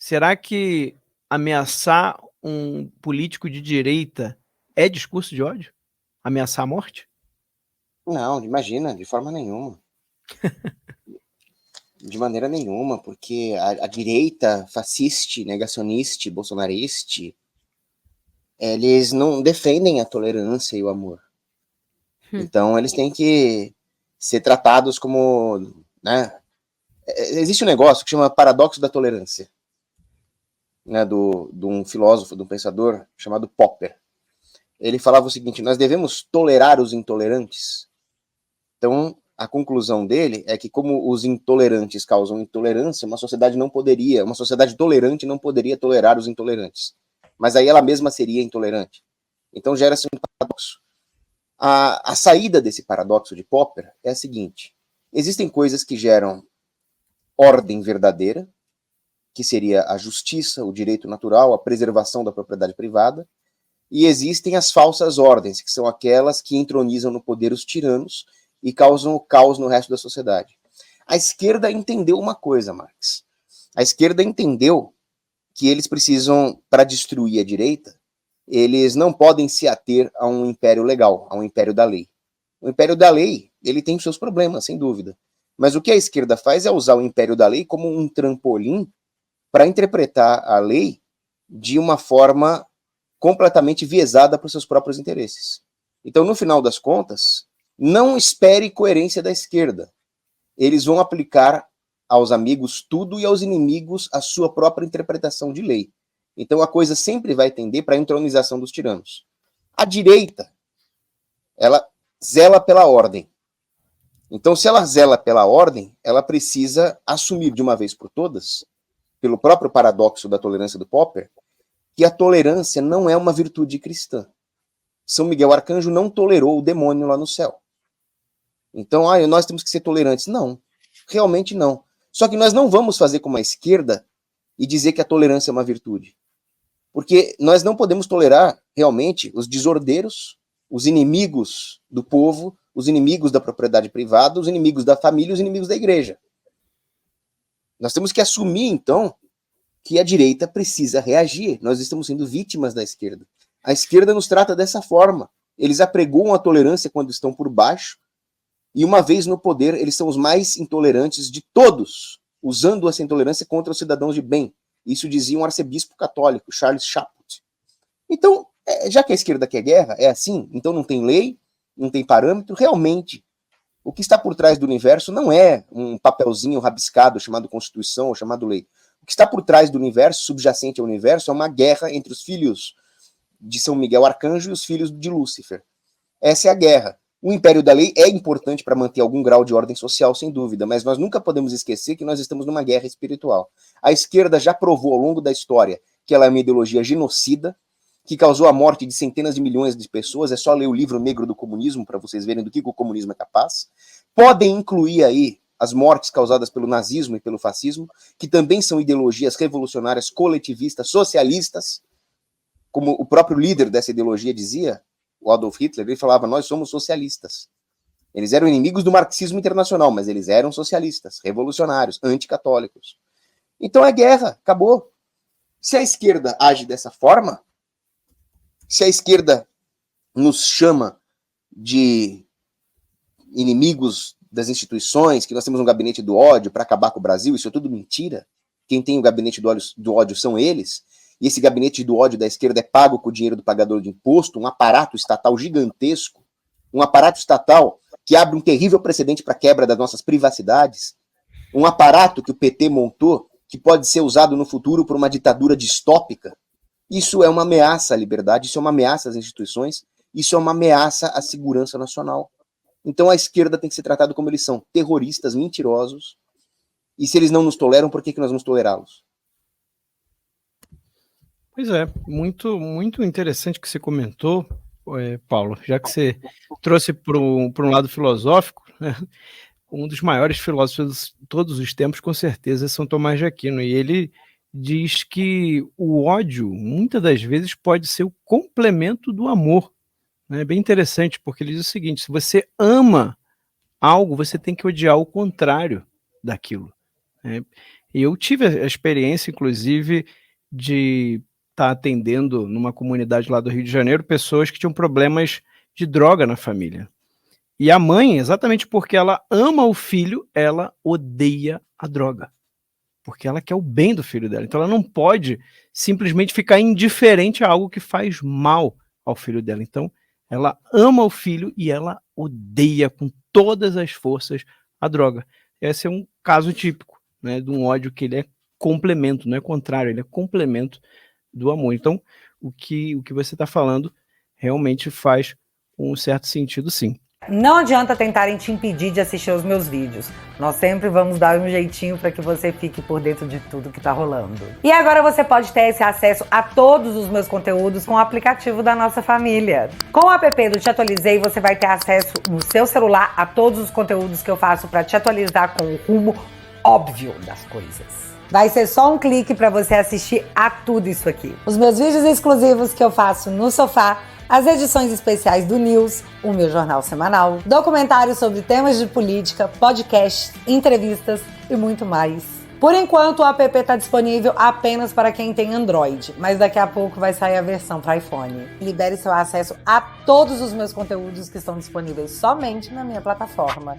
será que ameaçar um político de direita é discurso de ódio? Ameaçar a morte? Não, imagina, de forma nenhuma. De maneira nenhuma, porque a direita fascista, negacionista, bolsonarista, eles não defendem a tolerância e o amor. Então, eles têm que ser tratados como, né? Existe um negócio que chama paradoxo da tolerância, né? De um filósofo, de um pensador chamado Popper. Ele falava o seguinte: nós devemos tolerar os intolerantes. Então, a conclusão dele é que, como os intolerantes causam intolerância, uma sociedade tolerante não poderia tolerar os intolerantes. Mas aí ela mesma seria intolerante. Então gera-se um paradoxo. A saída desse paradoxo de Popper é a seguinte: existem coisas que geram ordem verdadeira, que seria a justiça, o direito natural, a preservação da propriedade privada, e existem as falsas ordens, que são aquelas que entronizam no poder os tiranos e causam o caos no resto da sociedade. A esquerda entendeu uma coisa, Marx. A esquerda entendeu que eles precisam, para destruir a direita, eles não podem se ater a um império legal, a um império da lei. O império da lei, ele tem os seus problemas, sem dúvida. Mas o que a esquerda faz é usar o império da lei como um trampolim para interpretar a lei de uma forma completamente viesada para os seus próprios interesses. Então, no final das contas, não espere coerência da esquerda. Eles vão aplicar aos amigos tudo e aos inimigos a sua própria interpretação de lei. Então a coisa sempre vai tender para a entronização dos tiranos. A direita, ela zela pela ordem. Então, se ela zela pela ordem, ela precisa assumir de uma vez por todas, pelo próprio paradoxo da tolerância do Popper, que a tolerância não é uma virtude cristã. São Miguel Arcanjo não tolerou o demônio lá no céu. Então, nós temos que ser tolerantes. Não, realmente não. Só que nós não vamos fazer como a esquerda e dizer que a tolerância é uma virtude. Porque nós não podemos tolerar realmente os desordeiros, os inimigos do povo, os inimigos da propriedade privada, os inimigos da família, os inimigos da igreja. Nós temos que assumir, então, que a direita precisa reagir. Nós estamos sendo vítimas da esquerda. A esquerda nos trata dessa forma. Eles apregoam a tolerância quando estão por baixo, e uma vez no poder, eles são os mais intolerantes de todos, usando essa intolerância contra os cidadãos de bem. Isso dizia um arcebispo católico, Charles Chaput. Então, já que a esquerda quer guerra, é assim, então não tem lei, não tem parâmetro, realmente, o que está por trás do universo não é um papelzinho rabiscado chamado Constituição ou chamado lei. O que está por trás do universo, subjacente ao universo, é uma guerra entre os filhos de São Miguel Arcanjo e os filhos de Lúcifer. Essa é a guerra. O império da lei é importante para manter algum grau de ordem social, sem dúvida, mas nós nunca podemos esquecer que nós estamos numa guerra espiritual. A esquerda já provou ao longo da história que ela é uma ideologia genocida, que causou a morte de centenas de milhões de pessoas. É só ler o livro negro do comunismo para vocês verem do que o comunismo é capaz. Podem incluir aí as mortes causadas pelo nazismo e pelo fascismo, que também são ideologias revolucionárias, coletivistas, socialistas, como o próprio líder dessa ideologia dizia, o Adolf Hitler. Ele falava: nós somos socialistas. Eles eram inimigos do marxismo internacional, mas eles eram socialistas, revolucionários, anticatólicos. Então é guerra, acabou. Se a esquerda age dessa forma, se a esquerda nos chama de inimigos das instituições, que nós temos um gabinete do ódio para acabar com o Brasil, isso é tudo mentira. Quem tem o gabinete do ódio são eles. E esse gabinete do ódio da esquerda é pago com o dinheiro do pagador de imposto, um aparato estatal gigantesco, um aparato estatal que abre um terrível precedente para a quebra das nossas privacidades, um aparato que o PT montou, que pode ser usado no futuro por uma ditadura distópica. Isso é uma ameaça à liberdade, isso é uma ameaça às instituições, isso é uma ameaça à segurança nacional. Então a esquerda tem que ser tratada como eles são, terroristas, mentirosos, e se eles não nos toleram, por que nós vamos tolerá-los? Pois é, muito interessante que você comentou, Paulo, já que você trouxe para um lado filosófico, né? Um dos maiores filósofos de todos os tempos, com certeza, é São Tomás de Aquino, e ele diz que o ódio, muitas das vezes, pode ser o complemento do amor. É bem interessante, porque ele diz o seguinte: se você ama algo, você tem que odiar o contrário daquilo. Eu tive a experiência, inclusive, de estar atendendo numa comunidade lá do Rio de Janeiro pessoas que tinham problemas de droga na família. E a mãe, exatamente porque ela ama o filho, ela odeia a droga. Porque ela quer o bem do filho dela. Então ela não pode simplesmente ficar indiferente a algo que faz mal ao filho dela. Então ela ama o filho e ela odeia com todas as forças a droga. Esse é um caso típico, né, de um ódio que ele é complemento, não é contrário, ele é complemento do amor. Então o que você está falando realmente faz um certo sentido, sim. Não adianta tentarem te impedir de assistir os meus vídeos. Nós sempre vamos dar um jeitinho para que você fique por dentro de tudo que tá rolando. E agora você pode ter esse acesso a todos os meus conteúdos com o aplicativo da nossa família. Com o app do Te Atualizei, você vai ter acesso no seu celular a todos os conteúdos que eu faço para te atualizar com o rumo óbvio das coisas. Vai ser só um clique para você assistir a tudo isso aqui. Os meus vídeos exclusivos que eu faço no sofá, as edições especiais do News, o meu jornal semanal, documentários sobre temas de política, podcasts, entrevistas e muito mais. Por enquanto, o app está disponível apenas para quem tem Android, mas daqui a pouco vai sair a versão para iPhone. Libere seu acesso a todos os meus conteúdos que estão disponíveis somente na minha plataforma.